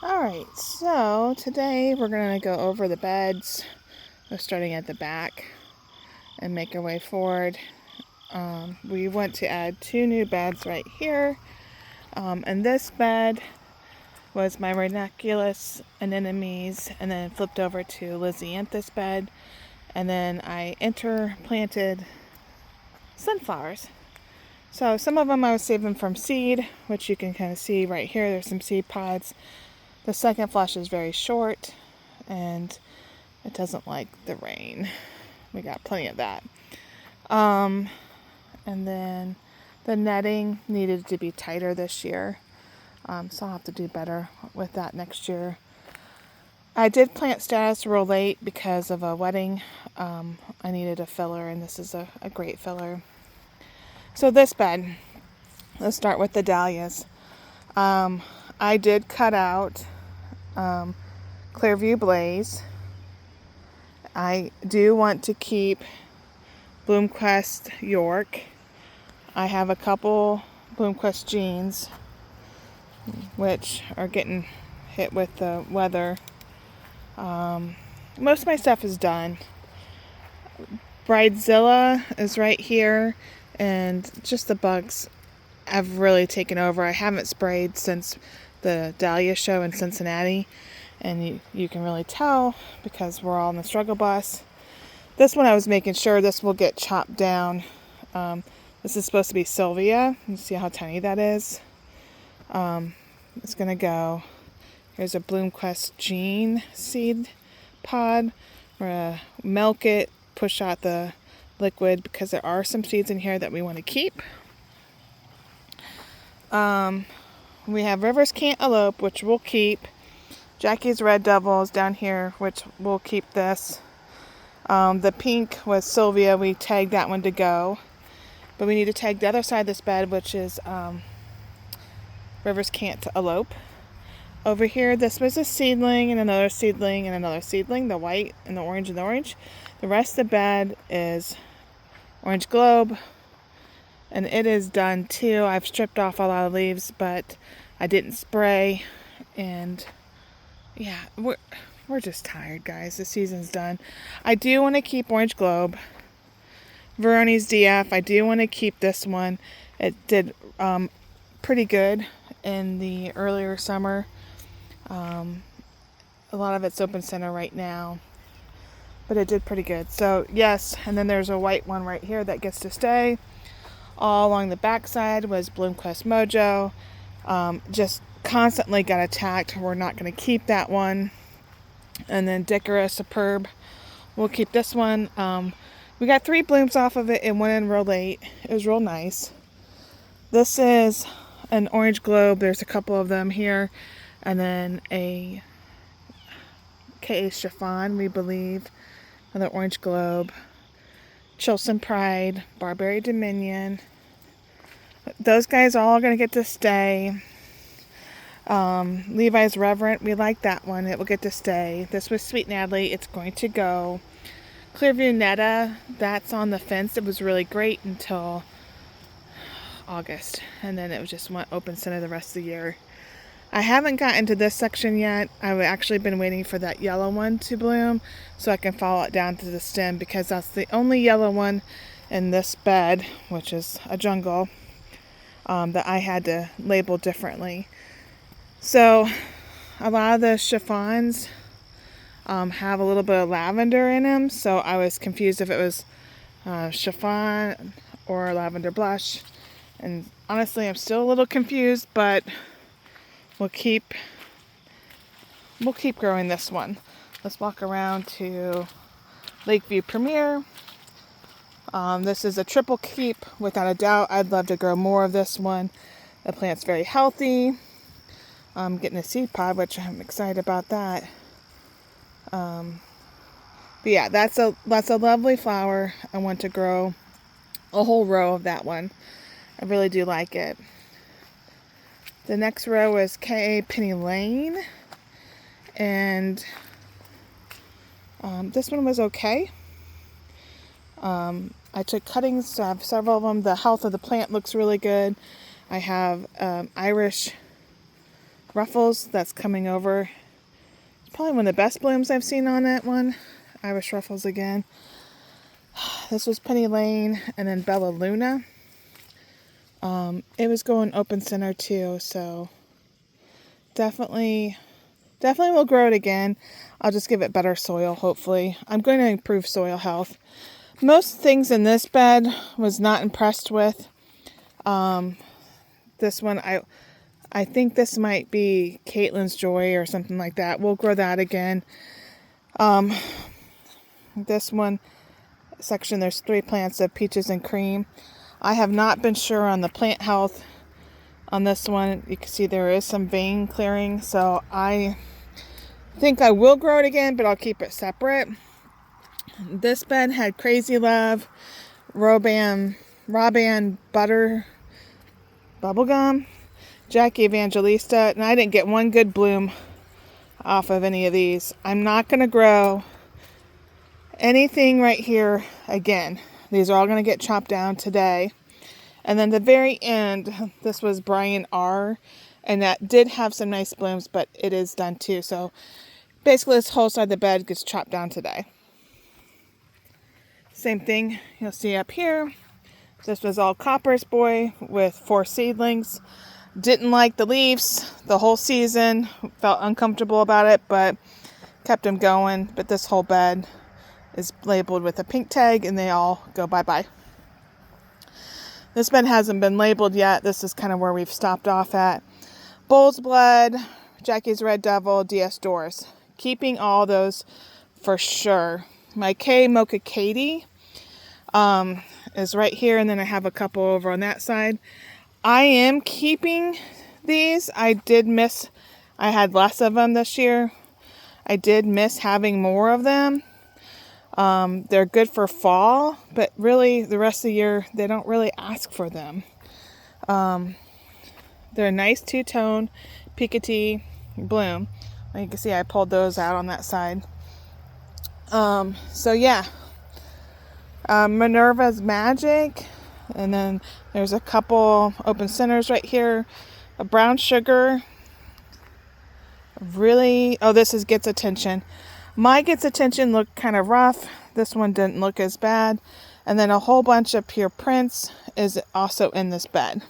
Alright, so today we're going to go over the beds. We're starting at the back and make our way forward. We want to add 2 new beds right here. And this bed was my ranunculus anemones, and then flipped over to Lisianthus bed. And then I interplanted sunflowers. So some of them I was saving from seed, which you can kind of see right here. There's some seed pods. The second flush is very short, and it doesn't like the rain. We got plenty of that. And then the netting needed to be tighter this year. So I'll have to do better with that next year. I did plant status real late because of a wedding. I needed a filler, and this is a great filler. So this bed, let's start with the dahlias. I did cut out Clearview Blaze. I do want to keep Bloomquest York. I have a couple Bloomquest jeans, which are getting hit with the weather. Most of my stuff is done. Bridezilla is right here, and just the bugs have really taken over. I haven't sprayed since the Dahlia show in Cincinnati, and you can really tell because we're all on the struggle bus. This one I was making sure this will get chopped down. This is supposed to be Sylvia. You see how tiny that is? It's going to go. Here's a Bloomquest Jean seed pod. We're going to milk it, push out the liquid because there are some seeds in here that we want to keep. We have Rivers Can't Elope, which we'll keep. Jackie's Red Devils down here, which we'll keep this. The pink was Sylvia. We tagged that one to go. But we need to tag the other side of this bed, which is Rivers Can't Elope. Over here, this was a seedling and another seedling and another seedling, the white and the orange and the orange. The rest of the bed is Orange Globe, and it is done too. I've stripped off a lot of leaves, but I didn't spray, and yeah, we're just tired, guys. The season's done. I do want to keep Orange Globe. Verone's DF, I do want to keep this one. It did pretty good in the earlier summer. A lot of it's open center right now, but it did pretty good. So yes, and then there's a white one right here that gets to stay. All along the backside was Bloomquest Mojo. Just constantly got attacked. We're not going to keep that one. And then Dicera Superb, we'll keep this one. We got 3 blooms off of it and went in real late. It was real nice. This is an Orange Globe. There's a couple of them here. And then a K.A. Chiffon, we believe. Another Orange Globe. Chilson Pride. Barberry Dominion. Those guys are all going to get to stay. Levi's Reverent, we like that one. It will get to stay. This was Sweet Natalie. It's going to go. Clearview Netta, that's on the fence. It was really great until August, and then it was just went open center the rest of the year. I haven't gotten to this section yet. I've actually been waiting for that yellow one to bloom so I can follow it down to the stem, because that's the only yellow one in this bed, which is a jungle, that I had to label differently. So a lot of the chiffons have a little bit of lavender in them, so I was confused if it was chiffon or lavender blush, and honestly I'm still a little confused, but we'll keep growing this one. Let's walk around to Lakeview Premier. This is a triple keep, without a doubt. I'd love to grow more of this one. The plant's very healthy. I'm getting a seed pod, which I'm excited about that. But yeah, that's a lovely flower. I want to grow a whole row of that one. I really do like it. The next row is K.A. Penny Lane, and this one was okay. I took cuttings to have several of them. The health of the plant looks really good. I have Irish Ruffles that's coming over. It's probably one of the best blooms I've seen on that one. Irish Ruffles again. This was Penny Lane, and then Bella Luna. It was going open center too, so definitely will grow it again. I'll just give it better soil, hopefully. I'm going to improve soil health. Most things in this bed was not impressed with. This one, I think this might be Caitlin's Joy or something like that. We'll grow that again. This one section, there's 3 plants of Peaches and Cream. I have not been sure on the plant health on this one. You can see there is some vein clearing, so I think I will grow it again, but I'll keep it separate. This bed had Crazy Love, Roban Butter, Bubblegum, Jackie Evangelista, and I didn't get one good bloom off of any of these. I'm not going to grow anything right here again. These are all going to get chopped down today. And then the very end, this was Brian R. And that did have some nice blooms, but it is done too. So basically this whole side of the bed gets chopped down today. Same thing you'll see up here. This was all Copper's Boy with 4 seedlings. Didn't like the leaves the whole season. Felt uncomfortable about it, but kept them going. But this whole bed is labeled with a pink tag, and they all go bye-bye. This bed hasn't been labeled yet. This is kind of where we've stopped off at. Bull's Blood, Jackie's Red Devil, DS Doors. Keeping all those for sure. My K Mocha Katie is right here, and then I have a couple over on that side. I am keeping these. I had less of them this year. I did miss having more of them. They're good for fall, but really the rest of the year, they don't really ask for them. They're a nice two-tone Picotee bloom. You can see I pulled those out on that side. So yeah. Minerva's Magic. And then there's a couple open centers right here. A Brown Sugar. This gets attention. My Gets Attention looked kind of rough. This one didn't look as bad. And then a whole bunch of Pure Prince is also in this bed.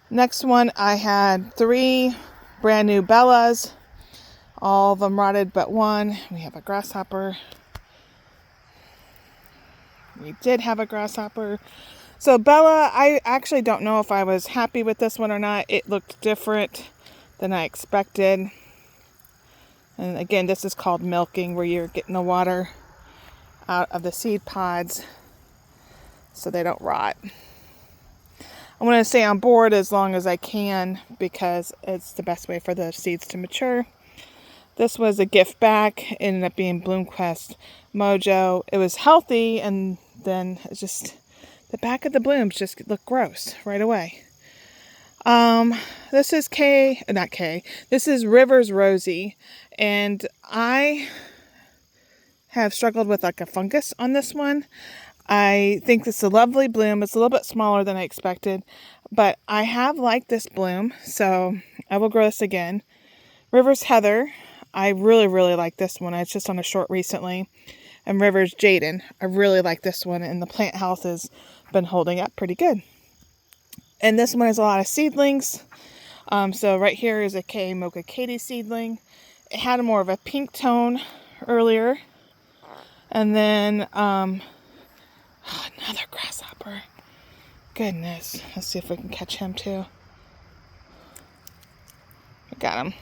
Next one, I had 3 brand new Bellas. All of them rotted but one. We have a Grasshopper. We did have a Grasshopper. So Bella, I actually don't know if I was happy with this one or not. It looked different than I expected. And again, this is called milking, where you're getting the water out of the seed pods so they don't rot. I want to stay on board as long as I can because it's the best way for the seeds to mature. This was a gift back. It ended up being Bloomquest Mojo. It was healthy, and then it's just the back of the blooms just look gross right away. This is This is Rivers Rosie, and I have struggled with like a fungus on this one. I think this is a lovely bloom. It's a little bit smaller than I expected, but I have liked this bloom, so I will grow this again. Rivers Heather, I really, really like this one. It's just on a short recently. And Rivers Jaden, I really like this one, and the plant health has been holding up pretty good. And this one has a lot of seedlings. So right here is a K Mocha Katie seedling. It had more of a pink tone earlier. And then another Grasshopper. Goodness. Let's see if we can catch him too. I got him.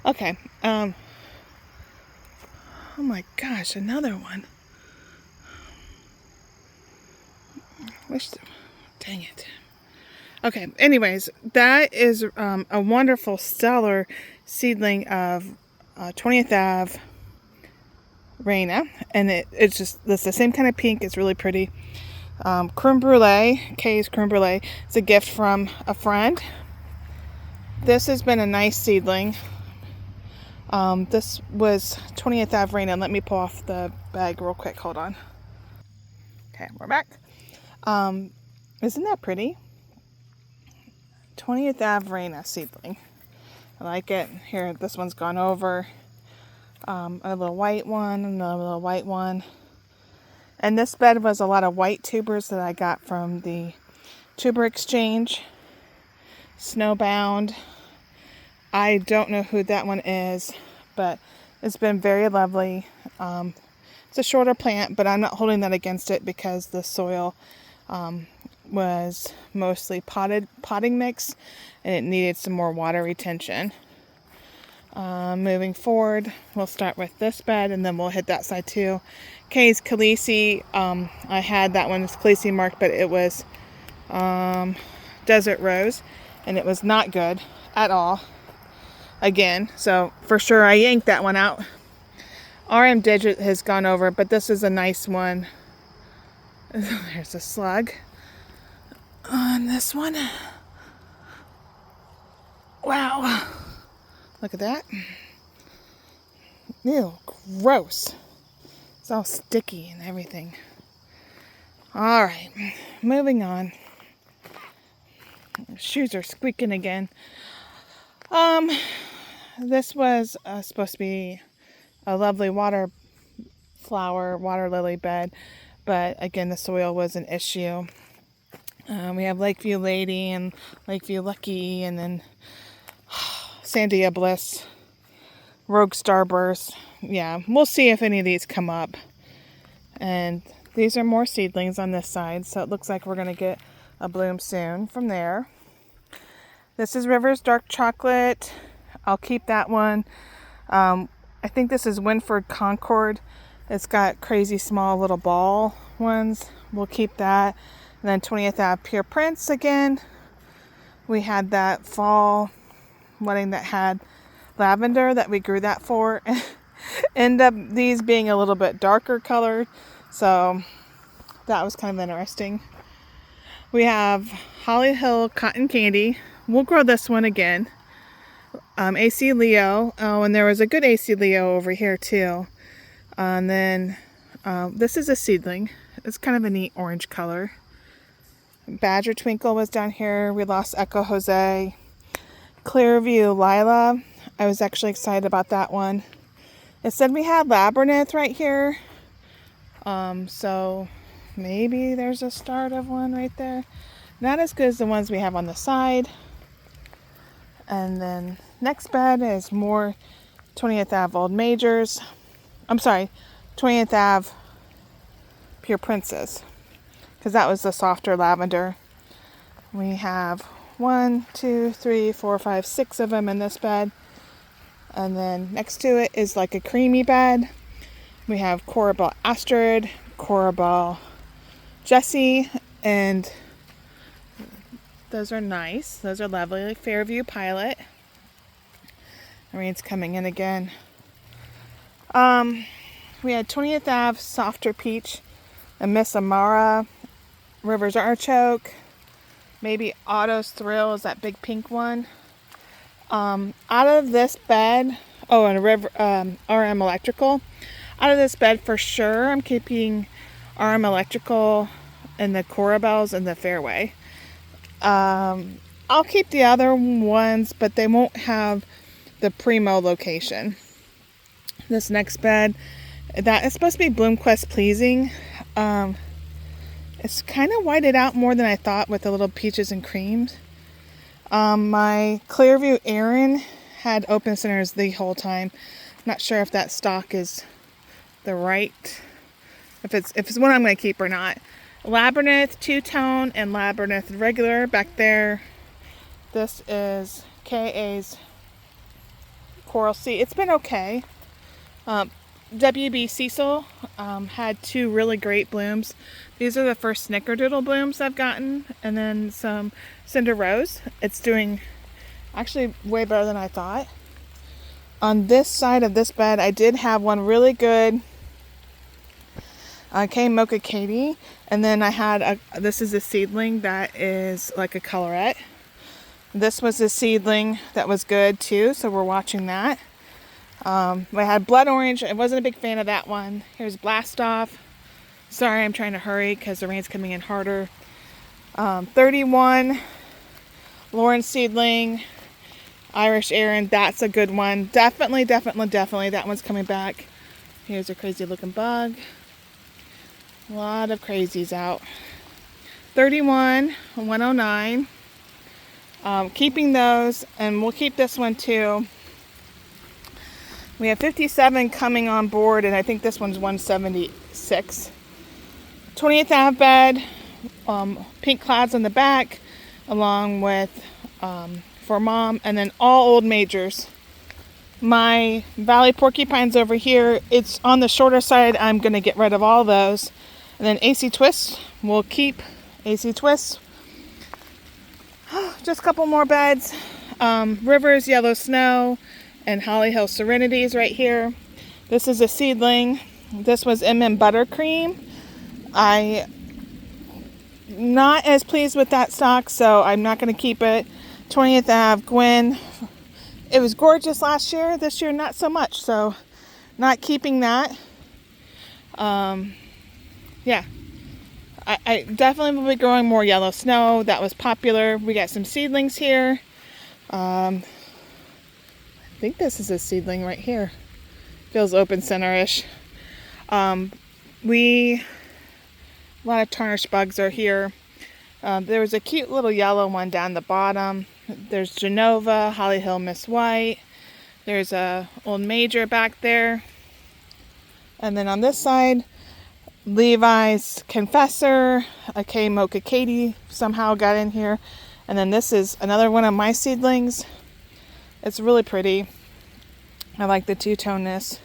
Okay. Oh my gosh, another one. Dang it. Okay, anyways, that is a wonderful stellar seedling of 20th Ave Reina, and it's the same kind of pink. It's really pretty. Creme Brulee, Kay's Creme Brulee. It's a gift from a friend. This has been a nice seedling. This was 20th Ave Reina. Let me pull off the bag real quick. Hold on. Okay, we're back. Isn't that pretty? 20th Ave Reina seedling. I like it. Here, this one's gone over. A little white one, another little white one. And this bed was a lot of white tubers that I got from the Tuber Exchange. Snowbound. I don't know who that one is, but it's been very lovely. It's a shorter plant, but I'm not holding that against it because the soil was mostly potting mix and it needed some more water retention. Moving forward, we'll start with this bed and then we'll hit that side too. Kay's Khaleesi, I had that one as Khaleesi marked, but it was Desert Rose and it was not good at all. Again, so for sure I yanked that one out. RM Digit has gone over, but this is a nice one. There's a slug on this one. Wow. Look at that. Ew, gross. It's all sticky and everything. All right, moving on. Shoes are squeaking again. This was supposed to be a lovely water lily bed, but again, the soil was an issue. We have Lakeview Lady and Lakeview Lucky, and then Sandia Bliss, Rogue Starburst. Yeah, we'll see if any of these come up. And these are more seedlings on this side, so it looks like we're going to get a bloom soon from there. This is Rivers Dark Chocolate. I'll keep that one. I think this is Winford Concord. It's got crazy small little ball ones. We'll keep that. And then 20th Ave Pure Prince again. We had that fall wedding that had lavender that we grew that for. End up these being a little bit darker colored. So that was kind of interesting. We have Holly Hill Cotton Candy. We'll grow this one again. AC Leo. Oh, and there was a good AC Leo over here too. And then this is a seedling. It's kind of a neat orange color. Badger Twinkle was down here. We lost Echo Jose. Clearview Lila. I was actually excited about that one. It said we had Labyrinth right here. So maybe there's a start of one right there. Not as good as the ones we have on the side. And then next bed is more 20th Ave Old Majors. I'm sorry, 20th Ave Pure Princess, because that was the softer lavender. We have 1, 2, 3, 4, 5, 6 of them in this bed. And then next to it is like a creamy bed. We have Corabelle Astrid, Corabelle Jessie, and those are nice. Those are lovely. Like Fairview Pilot. The rain's coming in again. We had 20th Ave Softer Peach and Miss Amara, Rivers Artichoke, maybe Otto's Thrill is that big pink one. Out of this bed, and RM Electrical. Out of this bed for sure, I'm keeping RM Electrical and the Corabelles in the fairway. I'll keep the other ones, but they won't have the primo location. This next bed, that is supposed to be Bloomquist Pleasing. It's kind of whited out more than I thought with the little peaches and creams. My Clearview Erin had open centers the whole time. Not sure if that stock is the right, if it's one I'm going to keep or not. Labyrinth Two-Tone and Labyrinth Regular back there. This is KA's Coral Sea. It's been okay. WB Cecil had 2 really great blooms. These are the first Snickerdoodle blooms I've gotten, and then some Cinder Rose. It's doing actually way better than I thought. On this side of this bed, I did have one really good K Mocha Katie, and then I had this is a seedling that is like a colorette. This was a seedling that was good too, so we're watching that. I had Blood Orange. I wasn't a big fan of that one. Here's Blast Off. Sorry, I'm trying to hurry because the rain's coming in harder. 31 Lauren seedling, Irish Aaron, that's a good one. Definitely, that one's coming back. Here's a crazy looking bug. A lot of crazies out. 31, 109. Keeping those, and we'll keep this one too. We have 57 coming on board, and I think this one's 176. 20th Ave bed, pink clouds on the back, along with for mom, and then all old majors. My Valley Porcupines over here, it's on the shorter side. I'm going to get rid of all those. And then AC Twist, we'll keep AC Twist. Just a couple more beds. Rivers, Yellow Snow, and Holly Hill Serenities right here. This is a seedling. This was Buttercream. I not as pleased with that stock, so I'm not going to keep it. 20th Ave Gwen. It was gorgeous last year. This year, not so much. So, not keeping that. Yeah. I definitely will be growing more Yellow Snow. That was popular. We got some seedlings here. I think this is a seedling right here. Feels open center-ish. A lot of tarnished bugs are here. There was a cute little yellow one down the bottom. There's Genova, Holly Hill Miss White. There's a old major back there. And then on this side, Levi's Confessor, a K Mocha Katie somehow got in here. And then this is another one of my seedlings. It's really pretty. I like the two-toneness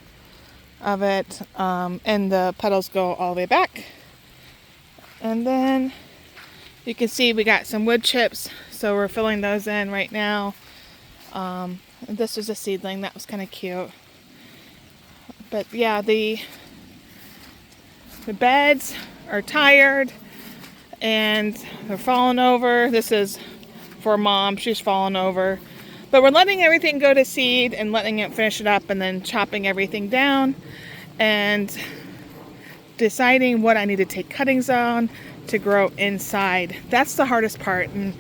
of it. And the petals go all the way back. And then you can see we got some wood chips, so we're filling those in right now. This was a seedling, that was kind of cute. But yeah, the beds are tired and they're falling over. This is for mom, she's falling over. But we're letting everything go to seed and letting it finish it up and then chopping everything down and deciding what I need to take cuttings on to grow inside. That's the hardest part. And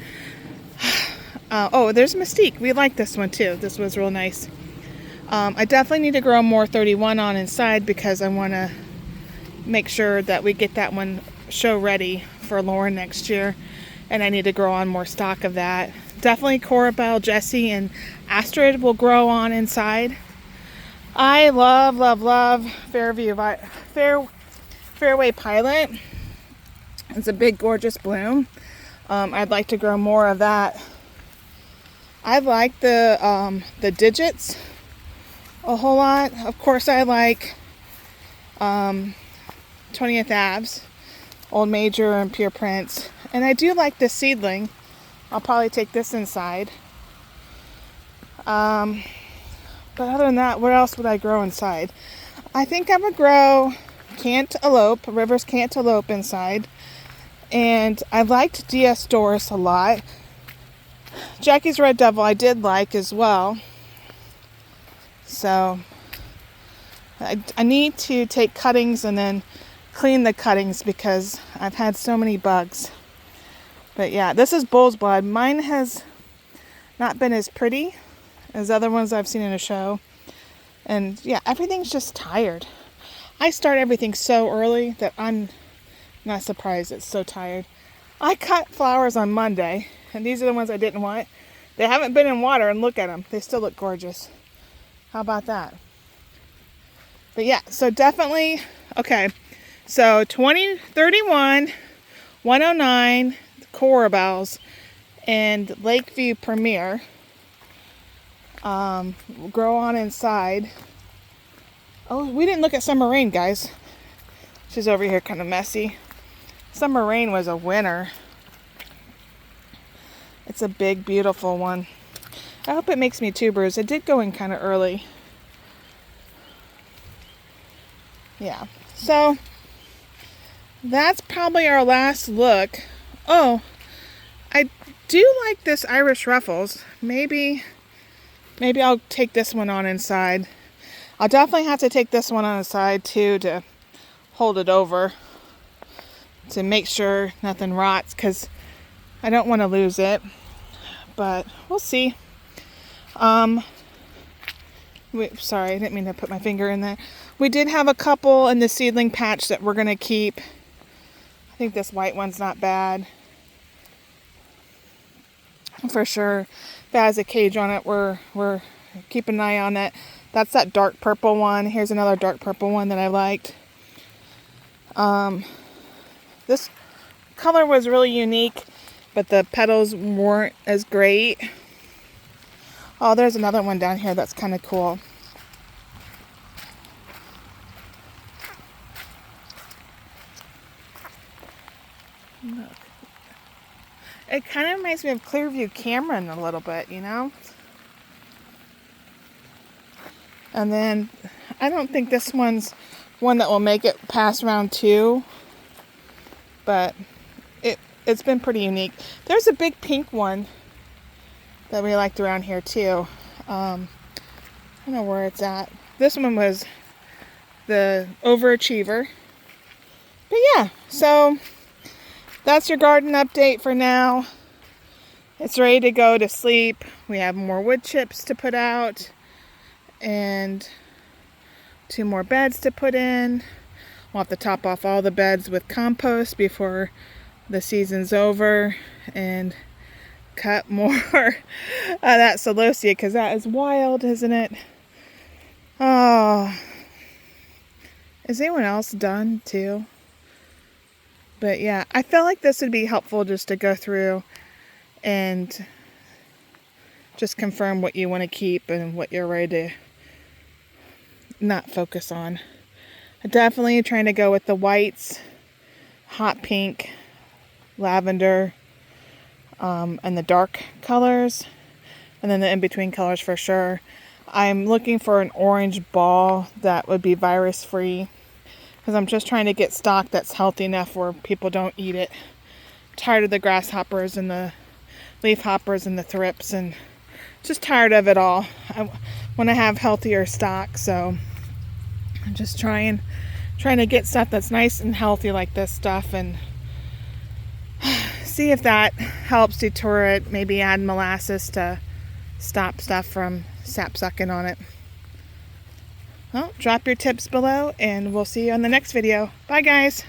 oh, there's Mystique. We like this one too. This was real nice. I definitely need to grow more 31 on inside because I want to make sure that we get that one show ready for Lauren next year. And I need to grow on more stock of that. Definitely Corabelle, Jessie, and Astrid will grow on inside. I love Fairway Pilot. It's a big, gorgeous bloom. I'd like to grow more of that. I like the digits a whole lot. Of course, I like 20th Aves, Old Major, and Pure Prince. And I do like this seedling. I'll probably take this inside. But other than that, what else would I grow inside? I think I would grow Cantaloupe, Rivers Cantaloupe inside. And I liked DS Doris a lot. Jackie's Red Devil I did like as well. So I need to take cuttings and then clean the cuttings because I've had so many bugs. But yeah, this is Bull's Blood. Mine has not been as pretty as other ones I've seen in a show. And yeah, everything's just tired. I start everything so early that I'm not surprised it's so tired. I cut flowers on Monday, and these are the ones I didn't want. They haven't been in water, and look at them. They still look gorgeous. How about that? But yeah, so definitely, okay. So 31, 109, Corabelles, and Lakeview Premier grow on inside. Oh, we didn't look at Summer Rain, guys. She's over here kind of messy. Summer Rain was a winner. It's a big, beautiful one. I hope it makes me tubers. It did go in kind of early. Yeah. So, that's probably our last look. Oh, I do like this Irish Ruffles. Maybe I'll take this one on inside. I'll definitely have to take this one on the side too to hold it over to make sure nothing rots because I don't want to lose it. but we'll see. Sorry, I didn't mean to put my finger in there. We did have a couple in the seedling patch that we're going to keep. I think this white one's not bad. For sure. If it has a cage on it, we're keeping an eye on it. That's that dark purple one. Here's another dark purple one that I liked. This color was really unique, but the petals weren't as great. Oh, there's another one down here that's kind of cool. Look. It kind of reminds me of Clearview Cameron a little bit, you know? And then I don't think this one's one that will make it past round 2, but it's been pretty unique. There's a big pink one that we liked around here too. I don't know where it's at. This one was the Overachiever. But yeah, so that's your garden update for now. It's ready to go to sleep. We have more wood chips to put out and 2 more beds to put in. We'll have to top off all the beds with compost before the season's over and cut more of that celosia, because that is wild, isn't it? Oh, is anyone else done too? But yeah, I felt like this would be helpful just to go through and just confirm what you want to keep and what you're ready to not focus on. Definitely trying to go with the whites, hot pink, lavender, and the dark colors, and then the in-between colors for sure. I'm looking for an orange ball that would be virus free, because I'm just trying to get stock that's healthy enough where people don't eat it. I'm tired of the grasshoppers and the leaf hoppers and the thrips, and just tired of it all. I want to have healthier stock, so I'm just trying to get stuff that's nice and healthy like this stuff, and see if that helps deter it. Maybe add molasses to stop stuff from sap sucking on it. Well, drop your tips below, and we'll see you on the next video. Bye, guys.